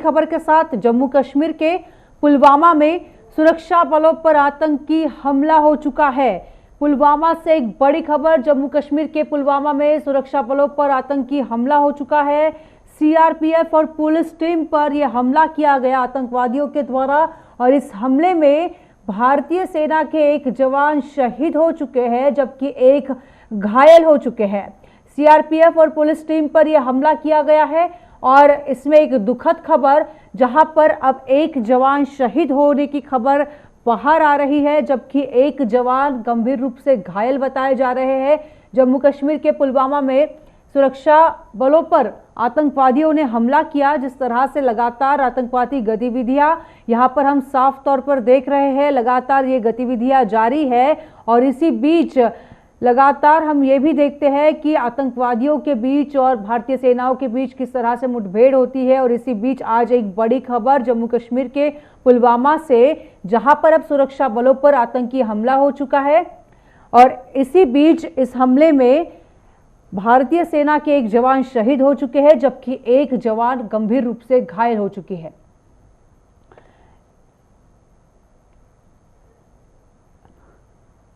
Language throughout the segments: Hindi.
खबर के साथ जम्मू कश्मीर के पुलवामा में सुरक्षा बलों पर आतंकी हमला हो चुका है। पुलवामा से एक बड़ी खबर, जम्मू कश्मीर के पुलवामा में सुरक्षा बलों पर आतंकी हमला हो चुका है। सीआरपीएफ और पुलिस टीम पर यह हमला किया गया आतंकवादियों के द्वारा और इस हमले में भारतीय सेना के एक जवान शहीद हो चुके हैं जबकि एक घायल हो चुके हैं। सीआरपीएफ और पुलिस टीम पर यह हमला किया गया है और इसमें एक दुखद खबर, जहां पर अब एक जवान शहीद होने की खबर बाहर आ रही है जबकि एक जवान गंभीर रूप से घायल बताए जा रहे हैं। जम्मू कश्मीर के पुलवामा में सुरक्षा बलों पर आतंकवादियों ने हमला किया। जिस तरह से लगातार आतंकवादी गतिविधियां यहां पर हम साफ तौर पर देख रहे हैं, लगातार ये गतिविधियां जारी है और इसी बीच लगातार हम ये भी देखते हैं कि आतंकवादियों के बीच और भारतीय सेनाओं के बीच किस तरह से मुठभेड़ होती है। और इसी बीच आज एक बड़ी खबर जम्मू कश्मीर के पुलवामा से, जहां पर अब सुरक्षा बलों पर आतंकी हमला हो चुका है और इसी बीच इस हमले में भारतीय सेना के एक जवान शहीद हो चुके हैं जबकि एक जवान गंभीर रूप से घायल हो चुकी है।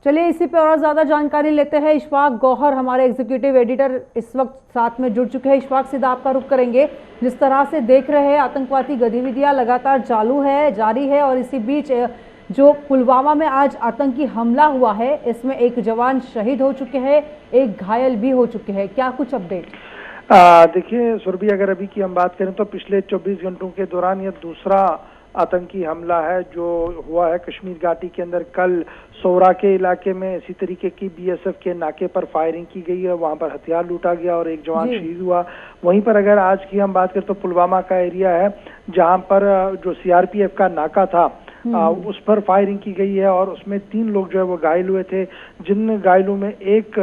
चलिए इसी पे और ज्यादा जानकारी लेते हैं। इशफाक गौहर हमारे एग्जीक्यूटिव एडिटर इस वक्त साथ में जुड़ चुके हैं। इशफाक, सीधा आपका रुख करेंगे। जिस तरह से देख रहे हैं आतंकवादी गतिविधियां लगातार जारी है और इसी बीच जो पुलवामा में आज आतंकी हमला हुआ है इसमें एक जवान शहीद हो चुके हैं, एक घायल भी हो चुके हैं, क्या कुछ अपडेट? देखिए सुरभि, अगर अभी की हम बात करें तो पिछले 24 घंटों के दौरान यह दूसरा आतंकी हमला है जो हुआ है कश्मीर घाटी के अंदर। कल सोरा के इलाके में इसी तरीके की बीएसएफ के नाके पर फायरिंग की गई है, वहां पर हथियार लूटा गया और एक जवान शहीद हुआ। वहीं पर अगर आज की हम बात करें तो पुलवामा का एरिया है जहां पर जो सीआरपीएफ का नाका था उस पर फायरिंग की गई है और उसमें 3 लोग जो है वो घायल हुए थे, जिन घायलों में एक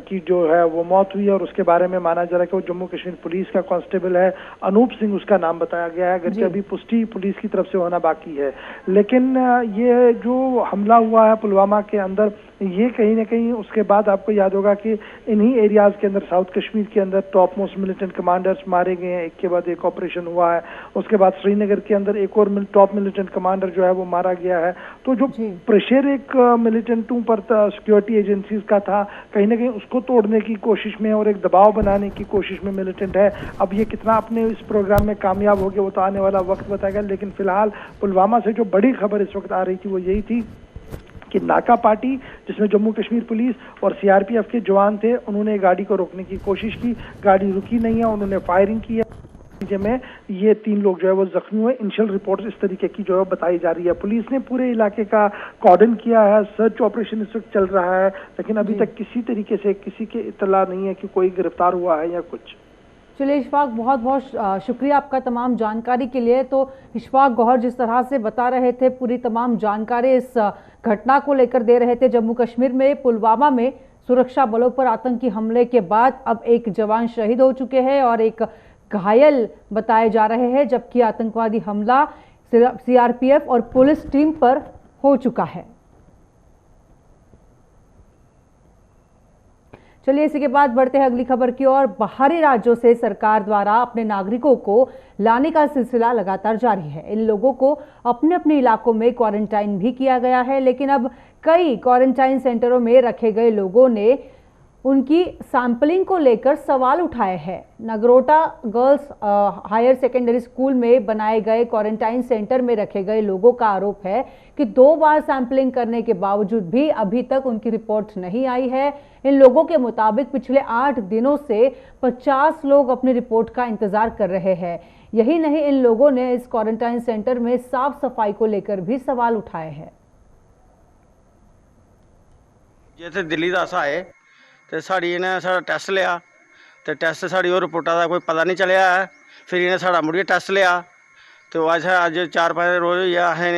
की जो है वो मौत हुई है और उसके बारे में माना जा रहा है कि वो जम्मू कश्मीर पुलिस का कांस्टेबल है, अनूप सिंह उसका नाम बताया गया है। अगर अभी पुष्टि पुलिस की तरफ से होना बाकी है, लेकिन ये जो हमला हुआ है पुलवामा के अंदर, ये कहीं ना कहीं उसके बाद आपको याद होगा कि इन्हीं एरियाज के अंदर साउथ कश्मीर के अंदर टॉप मोस्ट मिलिटेंट कमांडर्स मारे गए हैं, एक के बाद एक ऑपरेशन हुआ है। उसके बाद श्रीनगर के अंदर एक और टॉप मिलिटेंट कमांडर जो है वो मारा गया है। तो जो प्रेशर एक मिलिटेंटों पर सिक्योरिटी एजेंसीज का था, कहीं ना कहीं उसको तोड़ने की कोशिश में और एक दबाव बनाने की कोशिश में मिलिटेंट है। अब ये कितना अपने इस प्रोग्राम में कामयाब हो गया वो तो आने वाला वक्त बताएगा, लेकिन फिलहाल पुलवामा से जो बड़ी खबर इस वक्त आ रही थी वो यही थी कि नाका पार्टी जिसमें जम्मू कश्मीर पुलिस और सीआरपीएफ के जवान थे, उन्होंने गाड़ी को रोकने की कोशिश की, गाड़ी रुकी नहीं है, उन्होंने फायरिंग की है, में ये 3 लोग जो है वो जख्मी हुए। इनिशियल रिपोर्ट इस तरीके की जो है बताई जा रही है। पुलिस ने पूरे इलाके का कॉर्डन किया है, सर्च ऑपरेशन इस वक्त चल रहा है, लेकिन अभी तक किसी तरीके से किसी के इत्तला नहीं है कि कोई गिरफ्तार हुआ है या कुछ। चलिए इशफाक, बहुत बहुत शुक्रिया आपका तमाम जानकारी के लिए। तो इशफाक गौहर जिस तरह से बता रहे थे, पूरी तमाम जानकारी इस घटना को लेकर दे रहे थे। जम्मू कश्मीर में पुलवामा में सुरक्षा बलों पर आतंकी हमले के बाद अब एक जवान शहीद हो चुके हैं और एक घायल बताए जा रहे हैं जबकि आतंकवादी हमला सीआरपीएफ और पुलिस टीम पर हो चुका है। चलिए इसी के बाद बढ़ते हैं अगली खबर की ओर। बाहरी राज्यों से सरकार द्वारा अपने नागरिकों को लाने का सिलसिला लगातार जारी है। इन लोगों को अपने अपने इलाकों में क्वारंटाइन भी किया गया है, लेकिन अब कई क्वारंटाइन सेंटरों में रखे गए लोगों ने उनकी सैंपलिंग को लेकर सवाल उठाए हैं। Nagrota girls higher secondary school में बनाए गए क्वारंटाइन सेंटर में रखे गए लोगों का आरोप है कि 2 बार सैंपलिंग करने के बावजूद भी अभी तक उनकी रिपोर्ट नहीं आई है। इन लोगों के मुताबिक पिछले 8 दिनों से 50 लोग अपनी रिपोर्ट का इंतजार कर रहे हैं। यही नहीं, इन लोगों ने इस क्वारंटाइन सेंटर में साफ सफाई को लेकर भी सवाल उठाए हैं। जैसे दिल्ली दा अस आए तो साड़ी इन्हें साड़ा टैस्ट लिया तो टैस्ट साड़ी और रिपोर्टा का कोई पता नहीं चलिया है। फिर इन्हें साड़ा मुड़िए टैस्ट लिया तो अज 4-5 रोज होई असें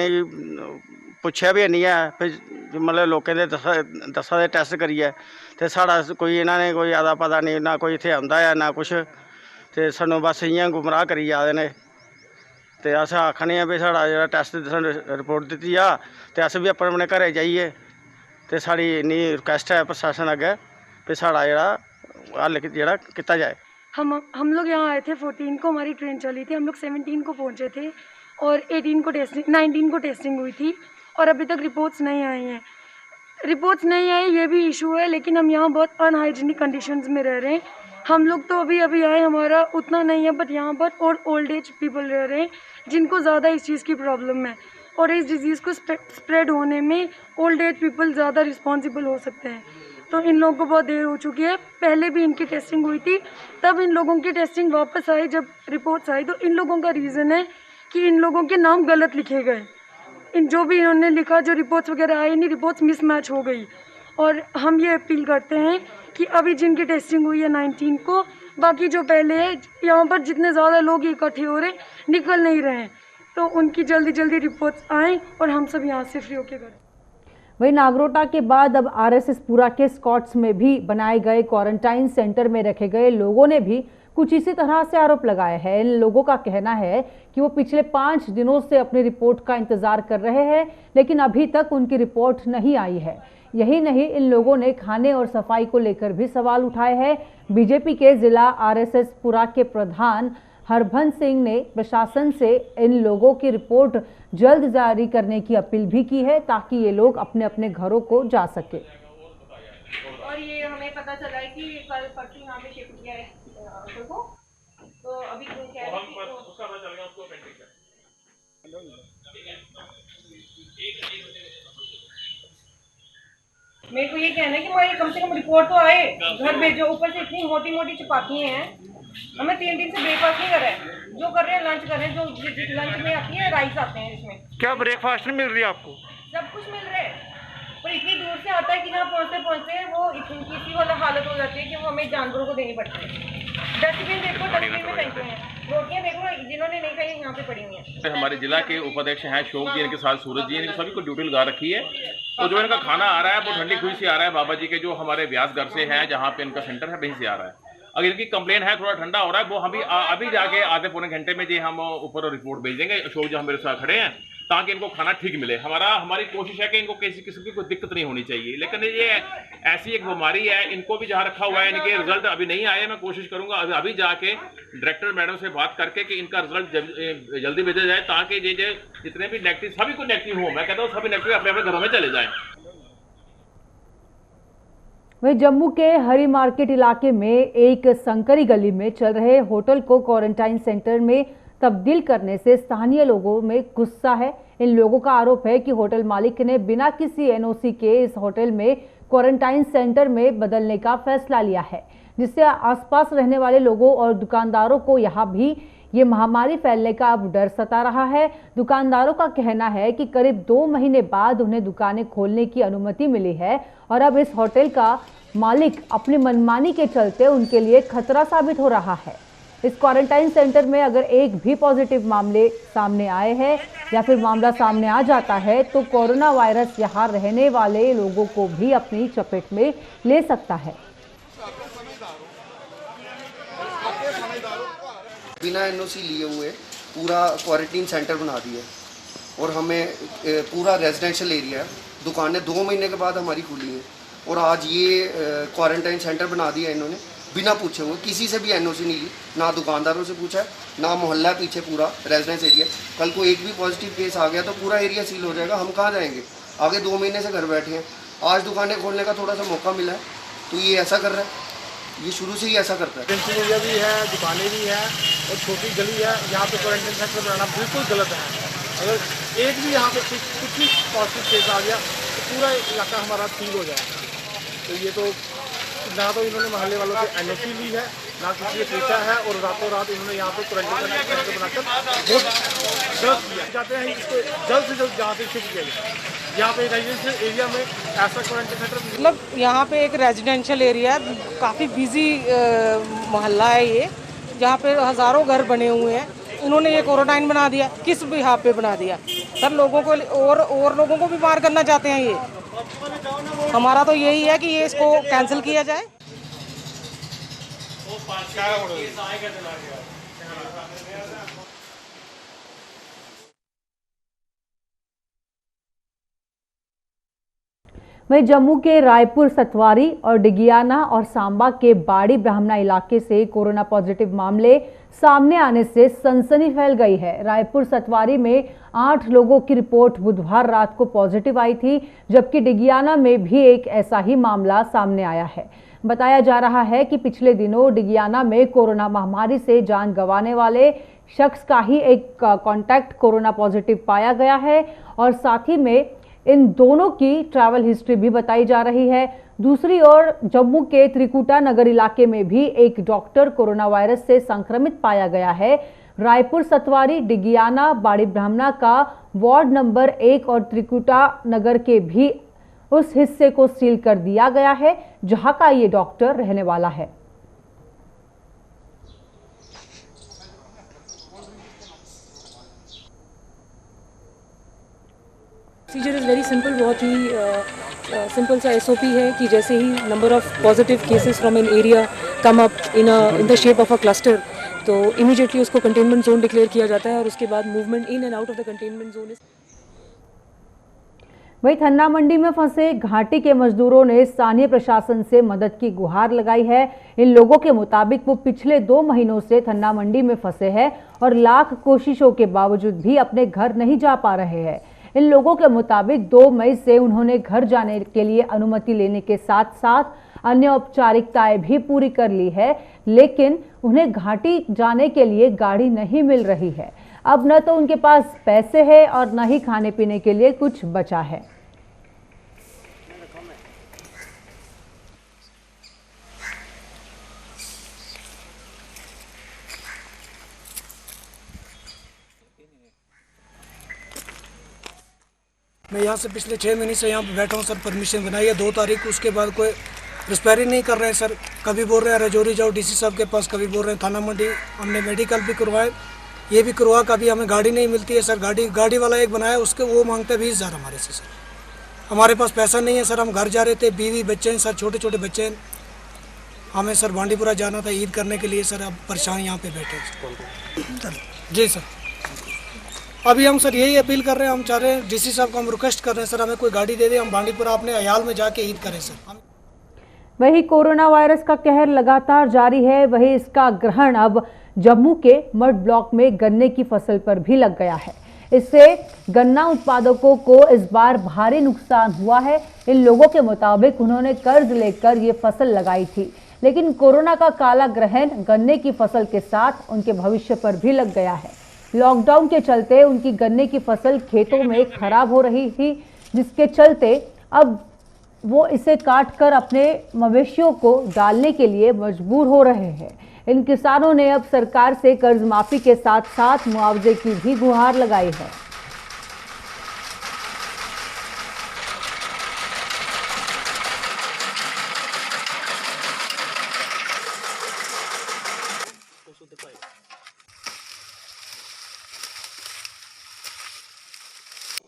पुछया भी नहीं है। फिर मतलब लोगों के दसा दे टैस्ट करिए तो साड़ा कोई इन्होंने कोई अदा पता नहीं, ना कोई इत्थे आंदा है ना कुछ, तो सानू बस इयां गुमराह करी जा रहे हैं। तो अस आखने भी साड़ा जो टैस्ट रिपोर्ट दी आ तो अस भी अपने अपने घरें जाइए। तो साड़ी इन्नी रिक्वेस्ट है प्रशासन अगे भी साड़ा जेह्ड़ा हल जेह्ड़ा कीता जाए। हम लोग यहाँ आए थे 14 को, हमारी ट्रेन चली थी, हम लोग 17 को पहुँचे थे और 18 को टेस्टिंग 19 को टेस्टिंग हुई थी और अभी तक रिपोर्ट्स नहीं आई हैं। रिपोर्ट्स नहीं आई ये भी इशू है, लेकिन हम यहाँ बहुत अनहाइजीनिक कंडीशंस में रह रहे हैं। हम लोग तो अभी आए, हमारा उतना नहीं है, बट यहाँ पर और ओल्ड एज पीपल रह रहे हैं जिनको ज़्यादा इस चीज़ की प्रॉब्लम है और इस डिज़ीज़ को स्प्रेड होने में ओल्ड एज पीपल ज़्यादा रिस्पॉन्सिबल हो सकते हैं। तो इन लोगों को बहुत देर हो चुकी है, पहले भी इनकी टेस्टिंग हुई थी, तब इन लोगों की टेस्टिंग वापस आई, जब रिपोर्ट्स आई तो इन लोगों का रीज़न है कि इन लोगों के नाम गलत लिखे गए। इन जो भी इन्होंने लिखा, जो रिपोर्ट्स वगैरह आई, नहीं रिपोर्ट्स मिसमैच हो गई। और हम ये अपील करते हैं कि अभी जिनकी टेस्टिंग हुई है 19 को, बाकी जो पहले है, यहाँ पर जितने ज़्यादा लोग इकट्ठे हो रहे निकल नहीं रहे हैं, तो उनकी जल्दी जल्दी रिपोर्ट्स आएँ और हम सब यहाँ से फ्री होके करें। वहीं नागरोटा के बाद अब आरएसएस पुरा के स्कॉट्स में भी बनाए गए क्वारंटाइन सेंटर में रखे गए लोगों ने भी कुछ इसी तरह से आरोप लगाए हैं। इन लोगों का कहना है कि वो पिछले 5 दिनों से अपनी रिपोर्ट का इंतजार कर रहे हैं, लेकिन अभी तक उनकी रिपोर्ट नहीं आई है। यही नहीं, इन लोगों ने खाने और सफाई को लेकर भी सवाल उठाए हैं। बीजेपी के जिला आरएसएस पुरा के प्रधान हरभंस सिंह ने प्रशासन से इन लोगों की रिपोर्ट जल्द जारी करने की अपील भी की है, ताकि ये लोग अपने अपने घरों को जा सके। और ये हमें पता चला है कि कल परसों यहाँ पे शिफ्ट किया है को, तो अभी कह रहे हैं कि उसका पता चल गया, उसको पेंडिंग है। मेरे को ये कहना है कि हमारी कम से कम रिपोर्ट तो आए, घर भेजो। ऊपर से इतनी मोटी मोटी चपातियाँ हैं, हमें 3 दिन से ब्रेकफास्ट नहीं कर रहे हैं। जो कर रहे हैं लंच कर रहे हैं, जो लंच में आती है राइस आते हैं इसमें। क्या ब्रेकफास्ट नहीं मिल रही आपको? सब कुछ मिल रहा है, पर इतनी दूर से आता है कि यहाँ पहुँचते पहुँचते वो इतनी वाला हालत हो जाती है कि वो हमें जानवरों को देनी पड़ती है। डस्टबिन देखो, डस्टबिन में फेंकते हैं। रोटियाँ देखो, जिन्होंने नहीं खाई यहाँ पे पड़ी हुई हैं। हमारे जिला के उपाध्यक्ष हैं शोक जी, इनके साथ सूरज जी, इनके सभी को ड्यूटी लगा रखी है। तो जो इनका खाना आ रहा है वो ठंडी खुई से आ रहा है, बाबा जी के जो हमारे व्यास घर से हैं, जहाँ पे इनका सेंटर है, वहीं से आ रहा है। अगर इनकी कंप्लेन है थोड़ा ठंडा हो रहा है, वो हम अभी जाके आधे पौने घंटे में जी हम ऊपर रिपोर्ट भेज देंगे। अशोक जी हम मेरे साथ खड़े हैं, ताकि इनको खाना ठीक मिले। हमारी कोशिश है कि इनको किसी किस्म की कोई दिक्कत नहीं होनी चाहिए, लेकिन ये ऐसी एक बीमारी है, इनको भी जहाँ रखा हुआ है, इनके रिजल्ट अभी नहीं आए। मैं कोशिश करूंगा अभी जाके डायरेक्टर मैडम से बात करके कि इनका रिजल्ट जल्दी भेजा जाए, ताकि ये जितने भी नेगेटिव, सभी को नेगेटिव हो, मैं कहता हूँ सभी नेगेटिव अपने अपने घरों में चले जाएं। वहीं जम्मू के हरी मार्केट इलाके में एक संकरी गली में चल रहे होटल को क्वारंटाइन सेंटर में तब्दील करने से स्थानीय लोगों में गुस्सा है। इन लोगों का आरोप है कि होटल मालिक ने बिना किसी एनओसी के इस होटल में क्वारंटाइन सेंटर में बदलने का फैसला लिया है, जिससे आसपास रहने वाले लोगों और दुकानदारों को यहाँ भी ये महामारी फैलने का अब डर सता रहा है। दुकानदारों का कहना है कि करीब 2 महीने बाद उन्हें दुकानें खोलने की अनुमति मिली है और अब इस होटल का मालिक अपनी मनमानी के चलते उनके लिए खतरा साबित हो रहा है। इस क्वारंटाइन सेंटर में अगर एक भी पॉजिटिव मामले सामने आए हैं या फिर मामला सामने आ जाता है तो कोरोना वायरस यहाँ रहने वाले लोगों को भी अपनी चपेट में ले सकता है। बिना एनओसी लिए हुए पूरा क्वारंटीन सेंटर बना दिया और हमें पूरा रेजिडेंशियल एरिया है। दुकानें 2 महीने के बाद हमारी खुली हैं और आज ये क्वारंटाइन सेंटर बना दिया इन्होंने बिना पूछे हुए। किसी से भी एनओसी नहीं ली, ना दुकानदारों से पूछा है, ना मोहल्ला पीछे पूरा रेजिडेंस एरिया। कल को एक भी पॉजिटिव केस आ गया तो पूरा एरिया सील हो जाएगा। हम कहाँ जाएंगे? आगे 2 महीने से घर बैठे हैं, आज दुकानें खोलने का थोड़ा सा मौका मिला है तो ये ऐसा कर रहा है। ये शुरू से ही ऐसा करता है। रेजिडेंशियल एरिया भी है, दुकानें भी हैं और छोटी गली है। यहाँ पे क्वारंटाइन सेंटर बनाना बिल्कुल गलत है। अगर एक भी यहाँ पे कुछ भी पॉजिटिव केस आ गया तो पूरा इलाका हमारा सील हो जाएगा। तो ये तो ना तो इन्होंने मोहल्ले वालों से एनओसी ली है, ना किसी से पूछा है और रातों रात इन्होंने यहाँ पे क्वारंटाइन सेंटर बनाकर बहुत गलत किया। चाहते हैं इसको जल्द से जल्द यहाँ से शिफ्ट किया जाए। यहाँ पे रेजिडेंशियल एरिया में ऐसा क्वारंटाइन सेंटर, मतलब यहाँ पे एक रेजिडेंशियल एरिया है, काफ़ी बिजी मोहल्ला है ये, जहाँ पे हज़ारों घर बने हुए हैं। उन्होंने ये क्वारंटाइन बना दिया, किस बिहाफ पे बना दिया सर? लोगों को और लोगों को भी मार करना चाहते हैं ये। हमारा तो यही है कि ये इसको कैंसिल किया जाए। वहीं जम्मू के रायपुर सतवारी और डिगियाना और सांबा के बाड़ी ब्राह्मणा इलाके से कोरोना पॉजिटिव मामले सामने आने से सनसनी फैल गई है। रायपुर सतवारी में 8 लोगों की रिपोर्ट बुधवार रात को पॉजिटिव आई थी, जबकि डिगियाना में भी एक ऐसा ही मामला सामने आया है। बताया जा रहा है कि पिछले दिनों डिगियाना में कोरोना महामारी से जान गंवाने वाले शख्स का ही एक कॉन्टैक्ट कोरोना पॉजिटिव पाया गया है और साथ ही में इन दोनों की ट्रैवल हिस्ट्री भी बताई जा रही है। दूसरी ओर जम्मू के त्रिकुटा नगर इलाके में भी एक डॉक्टर कोरोना वायरस से संक्रमित पाया गया है। रायपुर सतवारी, डिगियाना, बाड़ी ब्राह्मणा का वार्ड नंबर 1 और त्रिकुटा नगर के भी उस हिस्से को सील कर दिया गया है जहां का ये डॉक्टर रहने वाला है। प्रोसीजर इज़ वेरी सिंपल, बहुत ही सिंपल सा SOP है कि जैसे ही number of positive cases from an area come up in the shape of a cluster, तो इमीडिएटली उसको कंटेनमेंट जोन डिक्लेयर किया जाता है और उसके बाद movement in and out of the containment zone. वहीं थन्ना मंडी में फंसे घाटी के मजदूरों ने स्थानीय प्रशासन से मदद की गुहार लगाई है। इन लोगों के मुताबिक वो पिछले 2 महीनों से थन्ना मंडी में फंसे हैं और लाख कोशिशों के बावजूद भी अपने घर नहीं जा पा रहे हैं। इन लोगों के मुताबिक 2 मई से उन्होंने घर जाने के लिए अनुमति लेने के साथ साथ अन्य औपचारिकताएं भी पूरी कर ली है, लेकिन उन्हें घाटी जाने के लिए गाड़ी नहीं मिल रही है। अब न तो उनके पास पैसे हैं और न ही खाने पीने के लिए कुछ बचा है। मैं यहाँ से पिछले 6 महीने से यहाँ पे बैठा हूँ सर। परमिशन बनाई है 2 तारीख को, उसके बाद कोई रिस्पेयरिंग नहीं कर रहे हैं सर। कभी बोल रहे हैं रजौरी जाओ DC साहब के पास, कभी बोल रहे हैं थाना मंडी। हमने मेडिकल भी करवाए, ये भी करवा, कभी हमें गाड़ी नहीं मिलती है सर। गाड़ी वाला एक बनाया, उसके वो मांगते 20,000 हमारे से सर। हमारे पास पैसा नहीं है सर। हम घर जा रहे थे, बीवी बच्चे हैं सर, छोटे छोटे बच्चे हैं। हमें सर बांडीपुरा जाना था ईद करने के लिए सर। अब परेशान यहाँ पे बैठे जी सर। अभी हम सर यही अपील कर रहे हैं, हम चाह रहे हैं DC साहब को हम रिक्वेस्ट कर रहे हैं सर, हमें कोई गाड़ी दे दे, हम बांडीपुरा अपने अयाल में जाके ईद करें सर। वही कोरोना वायरस का कहर लगातार जारी है, वही इसका ग्रहण अब जम्मू के मड ब्लॉक में गन्ने की फसल पर भी लग गया है। इससे गन्ना उत्पादकों को इस बार भारी नुकसान हुआ है। इन लोगों के मुताबिक उन्होंने कर्ज लेकर ये फसल लगाई थी, लेकिन कोरोना का काला ग्रहण गन्ने की फसल के साथ उनके भविष्य पर भी लग गया है। लॉकडाउन के चलते उनकी गन्ने की फसल खेतों में खराब हो रही थी, जिसके चलते अब वो इसे काटकर अपने मवेशियों को डालने के लिए मजबूर हो रहे हैं। इन किसानों ने अब सरकार से कर्ज माफी के साथ साथ मुआवजे की भी गुहार लगाई है।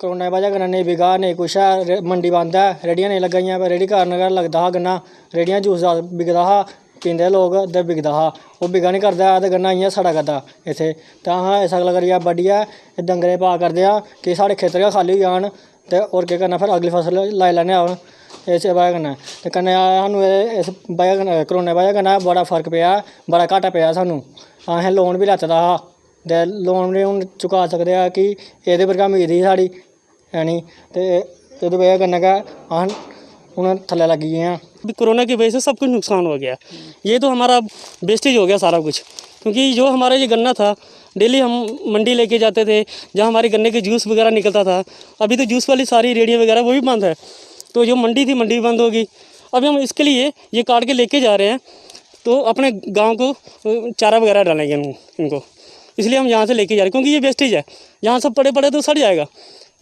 कोरोना वजह कन्नै नेईं बिका नेईं कुछ है, मंडी बंद है, रेहड़ियां नहीं लग्गियां। रेहड़ी कारण गै लगदा हा गन्ना, रेहड़ियां जूस बिकदा हा, पींदे लोग ते बिकदा हा। ओह् बिका नहीं करदा ते गन्ना इ'यां सड़ा करदा इत्थै। ते अस इस गल्ला करियै बड्ढियै डंगरें पा करदे आं कि साढ़े खेतर गै खाली होई जान ते होर केह् करना, फिर अगली फसल लाई लैन्ने आं इस वजह कन्नै। ते कन्नै सानूं इस वजह कन्नै कोरोना वजह कन्नै बड़ा फर्क पेआ, बड़ा घाटा पेआ सानूं। असें लोन बी लैते दा हा ते लोन बी हून चुका सकदे आ कि एह्दे पर गै उम्मीद ही साढ़ी है नी, ते एह्दी वजह कन्नै गै अस हून थल्ले लग्गी गे आं। कोरोना की वजह से सब कुछ नुकसान हो गया। ये तो हमारा वेस्टेज हो गया सारा कुछ, क्योंकि जो हमारा ये गन्ना था डेली हम मंडी लेके जाते थे, जहाँ हमारे गन्ने के जूस वगैरह निकलता था। अभी तो जूस वाली सारी रेहड़ियाँ वगैरह वो भी बंद है, तो जो मंडी थी मंडी भी बंद होगी। अभी हम इसके लिए ये काट के लेके जा रहे हैं, तो अपने गाँव को चारा वगैरह डालेंगे इनको, इसलिए हम यहाँ से लेके जा रहे हैं, क्योंकि ये वेस्टेज है। यहाँ सब पड़े पड़े तो सड़ जाएगा।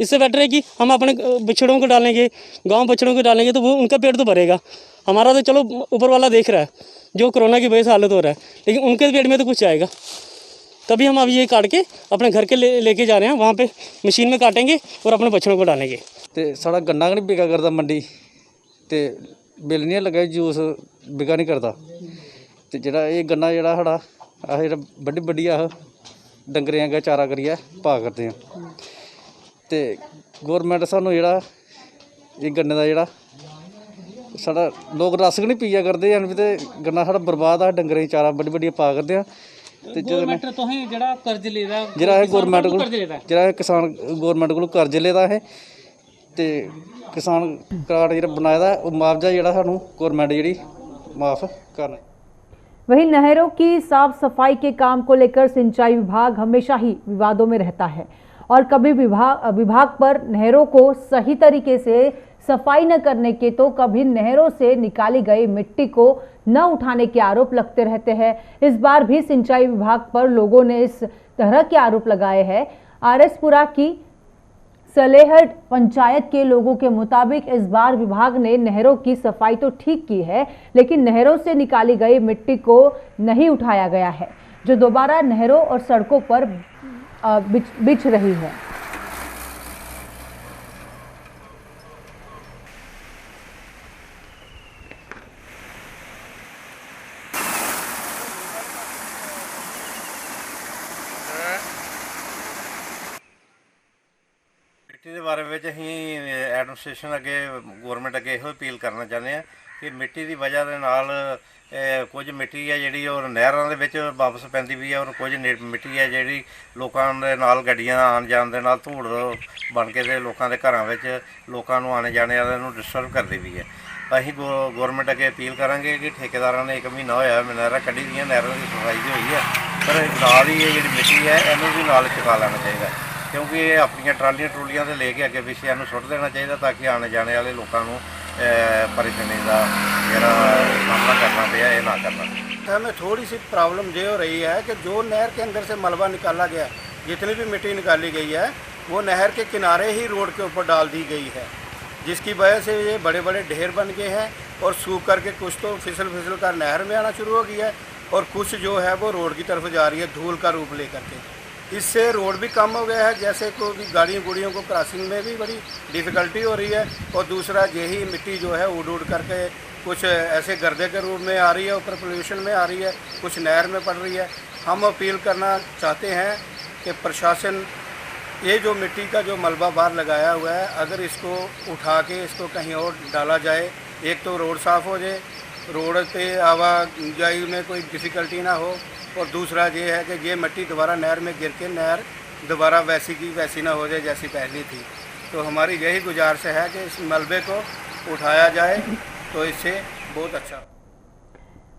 इससे बेटर है कि हम अपने बछड़ों को डालेंगे, गांव बछड़ों को डालेंगे, तो वो उनका पेट तो भरेगा। हमारा तो चलो ऊपर वाला देख रहा है, जो कोरोना की वजह से हालत हो रहा है, लेकिन उनके पेट में तो कुछ आएगा। तभी हम अब ये काट के अपने घर के लेके जा रहे हैं, वहाँ पे मशीन में काटेंगे और अपने बछड़ों को डालेंगे। तो साढ़ा गन्ना नहीं बिका करता मंडी, तो बिल नहीं लगा, जूस बिका नहीं करता। तो जो ये गन्ना जो साढ़ा अस बड्डी बड्डी अस डंगरें अग्गें चारा करिए पा करते हैं। तो गौरमेंट सानू जो गन्ने का जो ਸਾਡਾ ਲੋਕ ਰਸ ਨਹੀਂ ਪੀਆ ਕਰਦੇ ਹਨ ਵੀ ਤੇ ਗੰਨਾ ਸਾਡਾ ਬਰਬਾਦ ਆ ਡੰਗਰਾਂ ਦੀ ਚਾਰਾ ਵੱਡੀ ਵੱਡੀਆਂ ਪਾ ਕਰਦੇ ਆ ਤੇ ਗਵਰਨਮੈਂਟ ਤੋਂ ਹੀ ਜਿਹੜਾ ਕਰਜ਼ ਲੈਦਾ ਜਿਹੜਾ ਇਹ ਗਵਰਨਮੈਂਟ ਕੋਲ ਜਿਹੜਾ ਕਿਸਾਨ ਗਵਰਨਮੈਂਟ ਕੋਲ ਕਰਜ਼ ਲੈਦਾ ਹੈ ਤੇ ਕਿਸਾਨ ਕਾਰਡ ਜਿਹੜਾ ਬਣਾਇਆ ਦਾ ਉਹ मुआवजा ਜਿਹੜਾ ਸਾਨੂੰ गवर्नमेंट ਜਿਹੜੀ माफ़ करना। वहीं नहरों की साफ सफाई के काम को लेकर सिंचाई विभाग हमेशा ही विवादों में रहता है और कभी विभाग पर नहरों को सही तरीके से सफाई न करने के तो कभी नहरों से निकाली गई मिट्टी को न उठाने के आरोप लगते रहते हैं। इस बार भी सिंचाई विभाग पर लोगों ने इस तरह के आरोप लगाए हैं। आरएसपुरा की सलेहट पंचायत के लोगों के मुताबिक इस बार विभाग ने नहरों की सफाई तो ठीक की है, लेकिन नहरों से निकाली गई मिट्टी को नहीं उठाया गया है, जो दोबारा नहरों और सड़कों पर बिछ रही है। मिट्टी के बारे में ਅਸੀਂ ਐਡਮਿਨਿਸਟ੍ਰੇਸ਼ਨ ਅੱਗੇ ਗਵਰਨਮੈਂਟ ਅੱਗੇ ਇਹੋ ਅਪੀਲ ਕਰਨਾ ਚਾਹੁੰਦੇ ਆ ਕਿ ਮਿੱਟੀ ਦੀ ਵਜ੍ਹਾ ਦੇ ਨਾਲ ਕੁਝ ਮਿੱਟੀ ਹੈ ਜਿਹੜੀ ਉਹ ਨਹਿਰਾਂ ਦੇ ਵਿੱਚ ਵਾਪਸ ਪੈਂਦੀ ਵੀ ਹੈ ਔਰ ਕੁਝ ਮਿੱਟੀ ਹੈ ਜਿਹੜੀ ਲੋਕਾਂ ਦੇ ਨਾਲ ਗੱਡੀਆਂ ਆਉਣ ਜਾਣ ਦੇ ਨਾਲ ਧੂੜ ਬਣ ਕੇ ਤੇ ਲੋਕਾਂ ਦੇ ਘਰਾਂ ਵਿੱਚ ਲੋਕਾਂ ਨੂੰ ਆਣੇ ਜਾਣੇ ਵਾਲਿਆਂ ਨੂੰ ਡਿਸਟਰਬ ਕਰਦੀ ਵੀ ਹੈ। ਅਸੀਂ ਗਵਰਨਮੈਂਟ ਅੱਗੇ ਅਪੀਲ ਕਰਾਂਗੇ ਕਿ ਠੇਕੇਦਾਰਾਂ ਨੇ 1 ਮਹੀਨਾ ਹੋਇਆ ਨਹਿਰਾਂ ਕੱਢੀ ਦੀਆਂ ਨਹਿਰਾਂ ਦੀ ਸਫਾਈ ਹੋਈ ਹੈ ਪਰ ਨਾਲ ਹੀ ਇਹ ਜਿਹੜੀ ਮਿੱਟੀ ਹੈ ਇਹਨੂੰ ਵੀ ਨਾਲ ਚੁਕਾ ਲੈਣਾ ਚਾਹੀਦਾ क्योंकि ये अपनी ट्रालियां ट्रूलियां से लेके अगे पिछे इन्हू सुट देना चाहिए ताकि आने जाने वाले लोगों को परेशानी का जो सामना करना पे ये ना करना। हमें थोड़ी सी प्रॉब्लम ये हो रही है कि जो नहर के अंदर से मलबा निकाला गया, जितनी भी मिट्टी निकाली गई है वो नहर के किनारे ही रोड के ऊपर डाल दी गई है, जिसकी वजह से ये बड़े बड़े ढेर बन गए हैं और सूख करके कुछ तो फिसल कर नहर में आना शुरू हो गया है और कुछ जो है वो रोड की तरफ जा रही है धूल का रूप ले करके। इससे रोड भी कम हो गया है, जैसे कोई गाड़ियों को क्रॉसिंग में भी बड़ी डिफ़िकल्टी हो रही है और दूसरा यही मिट्टी जो है उड़ करके कुछ ऐसे गर्दे के रूप में आ रही है, ऊपर पोल्यूशन में आ रही है, कुछ नहर में पड़ रही है। हम अपील करना चाहते हैं कि प्रशासन ये जो मिट्टी का जो मलबा बाहर लगाया हुआ है अगर इसको उठा के इसको कहीं और डाला जाए, एक तो रोड साफ़ हो जाए, रोड पे आवाजाही में कोई डिफ़िकल्टी ना हो और दूसरा ये है कि ये मिट्टी दोबारा नहर में गिर के नहर दोबारा वैसी की वैसी ना हो जाए जैसी पहली थी। तो हमारी यही गुजारिश है कि इस मलबे को उठाया जाए तो इससे बहुत अच्छा।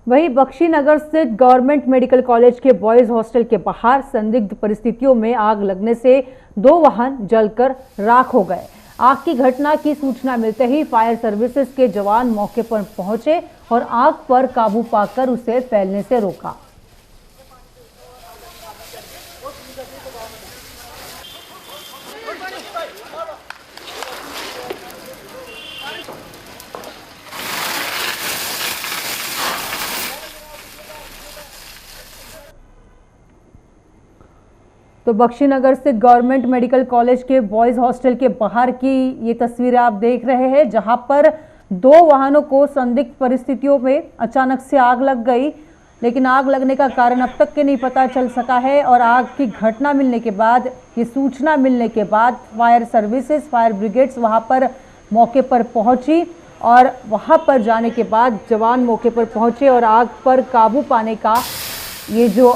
वहीं बख्शीनगर स्थित गवर्नमेंट मेडिकल कॉलेज के बॉयज हॉस्टल के बाहर संदिग्ध परिस्थितियों में आग लगने से 2 वाहन जलकर राख हो गए। आग की घटना की सूचना मिलते ही फायर सर्विसेज के जवान मौके पर पहुंचे और आग पर काबू पाकर उसे फैलने से रोका। तो बख्शीनगर स्थित गवर्नमेंट मेडिकल कॉलेज के बॉयज हॉस्टल के बाहर की ये तस्वीरें आप देख रहे हैं, जहां पर 2 वाहनों को संदिग्ध परिस्थितियों में अचानक से आग लग गई, लेकिन आग लगने का कारण अब तक के नहीं पता चल सका है। और आग की घटना मिलने के बाद, ये सूचना मिलने के बाद फायर सर्विसेज, फायर ब्रिगेड्स वहां पर मौके पर पहुंची और वहां पर जाने के बाद जवान मौके पर पहुंचे और आग पर काबू पाने का ये जो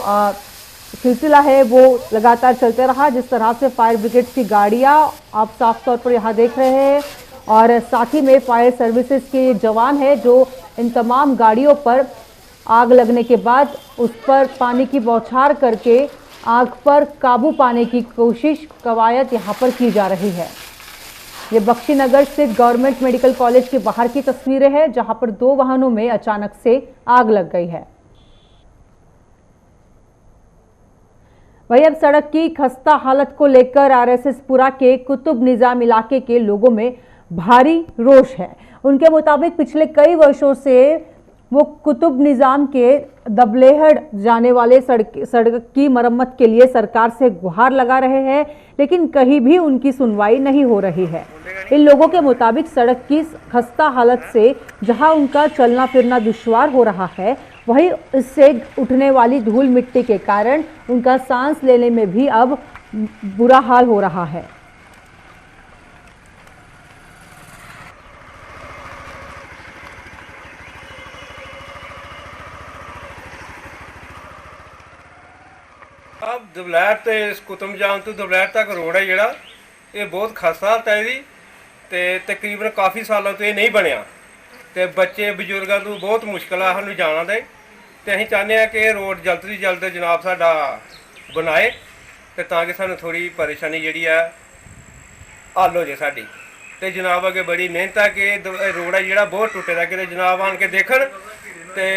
सिलसिला है वो लगातार चलते रहा। जिस तरह से फायर ब्रिगेड्स की गाड़ियां आप साफ तौर पर यहाँ देख रहे हैं और साथ ही में फायर सर्विसेज के जवान हैं जो इन तमाम गाड़ियों पर आग लगने के बाद उस पर पानी की बौछार करके आग पर काबू पाने की कोशिश कवायद यहाँ पर की जा रही है। ये बख्शीनगर स्थित गवर्नमेंट मेडिकल कॉलेज के बाहर की तस्वीरें हैं, जहाँ पर 2 वाहनों में अचानक से आग लग गई है। वहीं अब सड़क की खस्ता हालत को लेकर आरएसपुरा के कुतुब निजाम इलाके के लोगों में भारी रोष है। उनके मुताबिक पिछले कई वर्षों से वो कुतुब निजाम के दबलेहड़ जाने वाले सड़क की मरम्मत के लिए सरकार से गुहार लगा रहे हैं, लेकिन कहीं भी उनकी सुनवाई नहीं हो रही है। इन लोगों के मुताबिक सड़क की खस्ता हालत से जहां उनका चलना फिरना दुश्वार हो रहा है, वहीं इससे उठने वाली धूल मिट्टी के कारण उनका सांस लेने में भी अब बुरा हाल हो रहा है। ਦੁਬਲੈਰ ਤੇ ਕੁਤਮਜਾਨ ਤੋਂ ਦੁਬਲੈਰ ਤੱਕ ਰੋਡ ਹੈ ਜਿਹੜਾ ਇਹ ਬਹੁਤ ਖਸਤਾ ਹਾਲਤ ਹੈ ਇਹਦੀ ਤੇ ਤਕਰੀਬਨ ਕਾਫੀ ਸਾਲਾਂ ਤੋਂ ਇਹ ਨਹੀਂ ਬਣਿਆ ਤੇ ਬੱਚੇ ਬਜ਼ੁਰਗਾਂ ਨੂੰ ਬਹੁਤ ਮੁਸ਼ਕਲ ਆ ਸਾਨੂੰ ਜਾਣਾ ਦੇ ਤੇ ਅਸੀਂ ਚਾਹੁੰਦੇ ਆ ਕਿ ਇਹ ਰੋਡ ਜਲਦ ਤੋਂ ਜਲਦ ਜਨਾਬ ਸਾਡਾ ਬਣਾਏ ਤੇ ਤਾਂ ਕਿ ਸਾਨੂੰ ਥੋੜੀ ਪਰੇਸ਼ਾਨੀ ਜਿਹੜੀ ਆ ਹੱਲ ਹੋ ਜੇ ਸਾਡੀ ਤੇ ਜਨਾਬ ਅੱਗੇ ਬੜੀ ਮਿਹਨਤ ਹੈ ਕਿ ਇਹ ਰੋਡ ਹੈ ਜਿਹੜਾ ਬਹੁਤ ਟੁੱਟੇ ਦਾ ਕਿਤੇ ਜਨਾਬ ਆਣ ਕੇ ਦੇਖਣ ਤੇ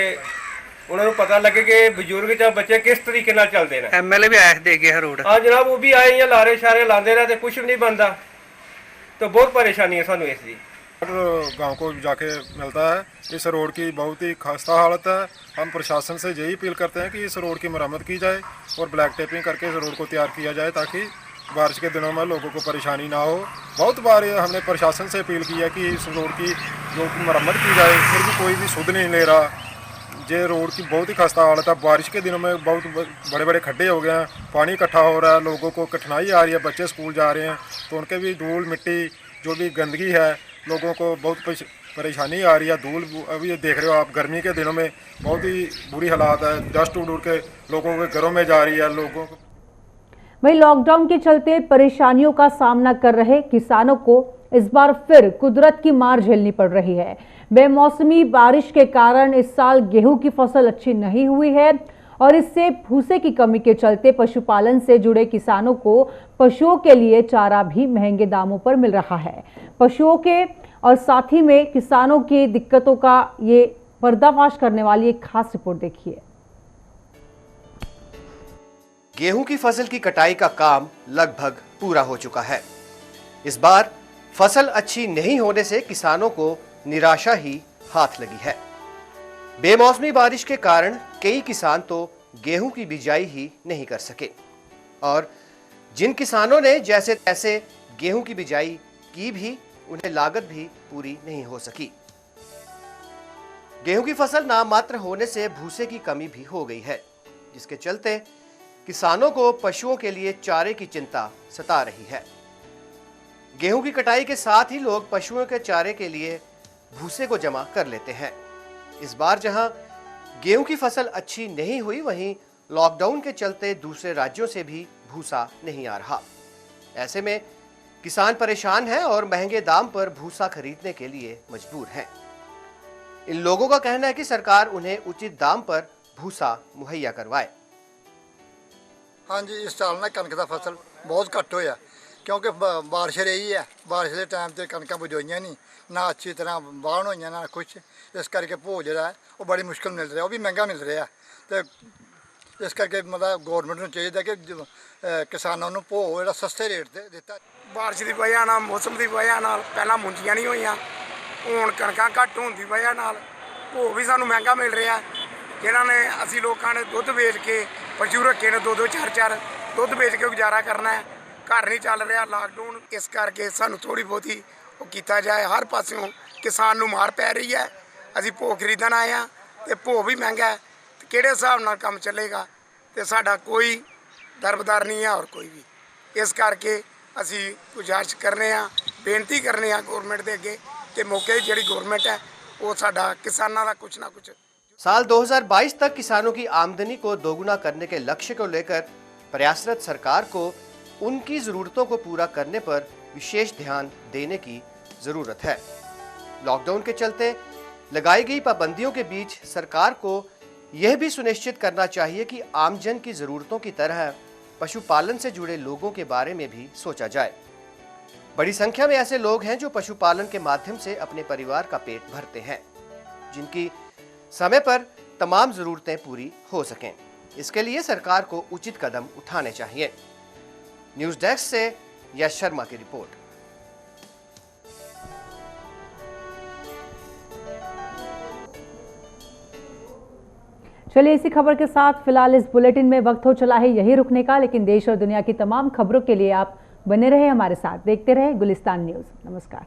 ਉਹਨਾਂ ਨੂੰ ਪਤਾ ਲੱਗੇ ਕਿ ਬਜ਼ੁਰਗ ਜਾਂ ਬੱਚੇ ਕਿਸ ਤਰੀਕੇ ਨਾਲ ਚੱਲਦੇ ਨੇ। एमएलए भी आए दे गए रोड। हाँ जनाब वो भी आए हैं लारे शारे लाते रहते कुछ भी नहीं बनता तो बहुत परेशानी है सानू इसकी। गांव को जाके मिलता है इस रोड की बहुत ही खस्ता हालत है। हम प्रशासन से यही अपील करते हैं कि इस रोड की मरम्मत की जाए और ब्लैक टेपिंग करके इस रोड को तैयार किया जाए ताकि बारिश के दिनों में लोगों को परेशानी ना हो। बहुत बार हमने प्रशासन से अपील की है कि इस रोड की जो मरम्मत की जाए फिर भी कोई भी सुध नहीं ले रहा। ये रोड की बहुत ही खस्ता हालत है। बारिश के दिनों में बहुत बड़े बड़े खड्डे हो गए हैं, पानी इकट्ठा हो रहा है, लोगों को कठिनाई आ रही है, बच्चे स्कूल जा रहे हैं तो उनके भी धूल मिट्टी जो भी गंदगी है लोगों को बहुत परेशानी आ रही है। धूल अभी ये देख रहे हो आप गर्मी के दिनों में बहुत ही बुरी हालात है, डस्ट उड़ के लोगों के घरों में जा रही है। लोगों को वहीं लॉकडाउन के चलते परेशानियों का सामना कर रहे किसानों को इस बार फिर कुदरत की मार झेलनी पड़ रही है। बेमौसमी बारिश के कारण इस साल गेहूं की फसल अच्छी नहीं हुई है और इससे भूसे की कमी के चलते पशुपालन से जुड़े किसानों को पशुओं के लिए चारा भी महंगे दामों पर मिल रहा है। पशुओं के और साथ ही में किसानों की दिक्कतों का ये पर्दाफाश करने वाली एक खास रिपोर्ट देखिए। गेहूं की फसल की कटाई का काम लगभग पूरा हो चुका है। इस बार फसल अच्छी नहीं होने से किसानों को निराशा ही हाथ लगी है। बेमौसमी बारिश के कारण कई किसान तो गेहूं की बिजाई ही नहीं कर सके और जिन किसानों ने जैसे तैसे गेहूं की बिजाई की भी उन्हें लागत भी पूरी नहीं हो सकी। गेहूं की फसल नामात्र होने से भूसे की कमी भी हो गई है, जिसके चलते किसानों को पशुओं के लिए चारे की चिंता सता रही है। गेहूं की कटाई के साथ ही लोग पशुओं के चारे के लिए भूसे को जमा कर लेते हैं। इस बार जहां गेहूं की फसल अच्छी नहीं हुई, वहीं लॉकडाउन के चलते दूसरे राज्यों से भी भूसा नहीं आ रहा। ऐसे में किसान परेशान हैं और महंगे दाम पर भूसा खरीदने के लिए मजबूर हैं। इन लोगों का कहना है कि सरकार उन्हें उचित दाम पर भूसा मुहैया करवाए। हाँ जी, इस साल ना कनक का फसल बहुत घट होया क्योंकि बारिश रही है। बारिश के टाइम से कनक बुझोइया नहीं, ना अच्छी तरह बाहन हुई ना कुछ, इस करके भो जो है वो बड़ी मुश्किल मिल रहा है, वो भी महंगा मिल रहा है। तो इस करके मतलब गौरमेंट को चाहिए कि किसानों को भो जो सस्ते रेट से दिता। बारिश की वजह नाल मौसम की वजह नाल पहला मुंजियां नहीं हुई, हुण कणकां घट होने की वजह नाल भो भी सानू महंगा मिल रहा है। जिन्होंने असी लोगों ने दुध बेच के पशु रखे ने 2-2 4-4 दुध बेच के गुजारा करना है, घर नहीं चल रहा लॉकडाउन। इस करके सानू थोड़ी बहुती वो किया जाए। हर पासों किसान नू मार पै रही है। असी भो खरीदण आए हैं तो भो भी महंगा है, तो किहड़े हिसाब नाल काम चलेगा, तो साडा कोई दरबदार नहीं है और कोई भी। इस करके असी गुजारिश करने बेनती करने गौरमेंट के अगे कि मौके की जिहड़ी गौरमेंट है वो साडा किसानां दा कुछ ना कुछ। साल 2022 तक किसानों की आमदनी को दोगुना करने के लक्ष्य को लेकर प्रयासरत सरकार को उनकी जरूरतों को पूरा करने पर विशेष ध्यान देने की जरूरत है। लॉकडाउन के चलते लगाई गई पाबंदियों के बीच सरकार को यह भी सुनिश्चित करना चाहिए कि आमजन की जरूरतों की तरह पशुपालन से जुड़े लोगों के बारे में भी सोचा जाए। बड़ी संख्या में ऐसे लोग हैं जो पशुपालन के माध्यम से अपने परिवार का पेट भरते हैं, जिनकी समय पर तमाम जरूरतें पूरी हो सकें। इसके लिए सरकार को उचित कदम उठाने चाहिए। न्यूज़ डेस्क से यश शर्मा की रिपोर्ट। चलिए इसी खबर के साथ फिलहाल इस बुलेटिन में वक्त हो चला है यही रुकने का, लेकिन देश और दुनिया की तमाम खबरों के लिए आप बने रहे हमारे साथ, देखते रहे गुलिस्तान न्यूज़। नमस्कार।